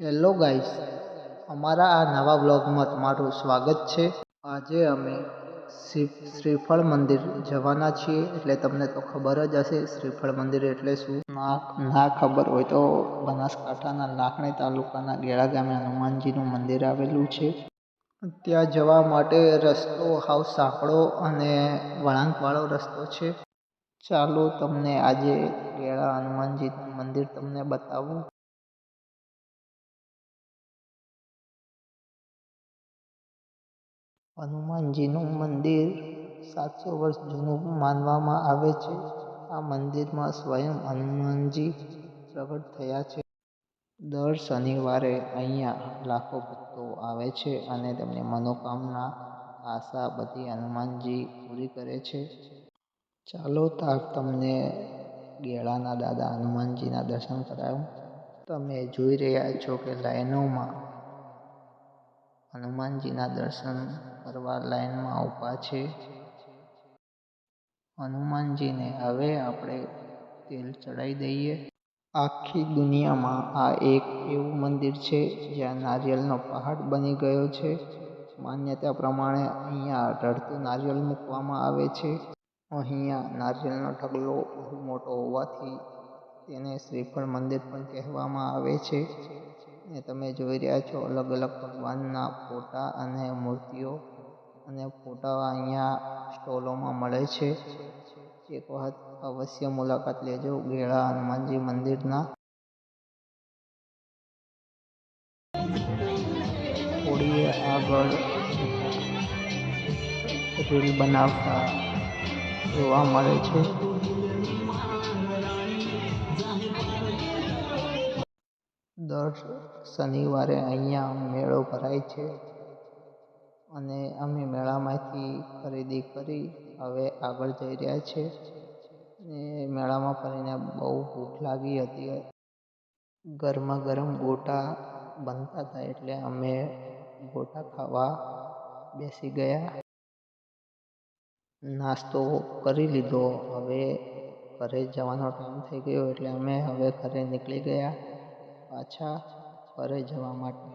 Hello guys, અમારા આ નવા બ્લોગમાં તમારું સ્વાગત છે. આજે અમે શ્રીફળ મંદિર જવાના છીએ. એટલે તમને તો ખબર જ હશે શ્રીફળ મંદિર એટલે શું. ના ખબર હોય તો બનાસકાંઠાના લાખણી તાલુકાના ગેળા ગામે હનુમાનજીનું મંદિર આવેલું છે. ત્યાં જવા માટે રસ્તો હાવ સાંકડો અને વળાંકવાળો રસ્તો છે. ચાલો તમને આજે ગેળા હનુમાનજીનું મંદિર તમને બતાવું. હનુમાનજીનું મંદિર 700 વર્ષ જૂનું માનવામાં આવે છે. આ મંદિરમાં સ્વયં હનુમાનજી પ્રગટ થયા છે. દર શનિવારે અહીંયા લાખો ભક્તો આવે છે અને તેમની મનોકામના આશા બધી હનુમાનજી પૂરી કરે છે. ચાલો તમને ગેળાના દાદા હનુમાનજીના દર્શન કરાવું. તમે જોઈ રહ્યા છો કે લાઈનોમાં હનુમાનજીના દર્શન કરવા લાઈનમાં ઊભા છે. હનુમાનજીને હવે આપણે તેલ ચડાવી દઈએ. આખી દુનિયામાં આ એક એવું મંદિર છે જ્યાં નારિયેળનો પહાડ બની ગયો છે. માન્યતા પ્રમાણે અહીંયા રડતું નારિયેળ મૂકવામાં આવે છે. અહીંયા નારિયેળનો ઢગલો બહુ મોટો હોવાથી તેને શ્રીફળ મંદિર પણ કહેવામાં આવે છે. ને તમે જોઈ રહ્યા છો અલગ અલગ ભગવાનના ફોટા અને મૂર્તિઓ અને ફોટા અહીંયા સ્ટોલોમાં મળે છે. એક વખત અવશ્ય મુલાકાત લેજો ગેળા હનુમાનજી મંદિરના. થોડી આગળ રીલ બનાવતા જોવા મળે છે. દર શનિવારે અહીંયા મેળો ભરાય છે અને અમે મેળામાંથી ખરીદી કરી હવે આગળ જઈ રહ્યા છે. ને મેળામાં ફરીને બહુ ભૂખ લાગી હતી. ગરમા ગરમ ગોટા બનતા હતા એટલે અમે ગોટા ખાવા બેસી ગયા. નાસ્તો કરી લીધો. હવે ઘરે જવાનો ટાઈમ થઈ ગયો એટલે અમે હવે ઘરે નીકળી ગયા પાછા ઘરે જવા માટે.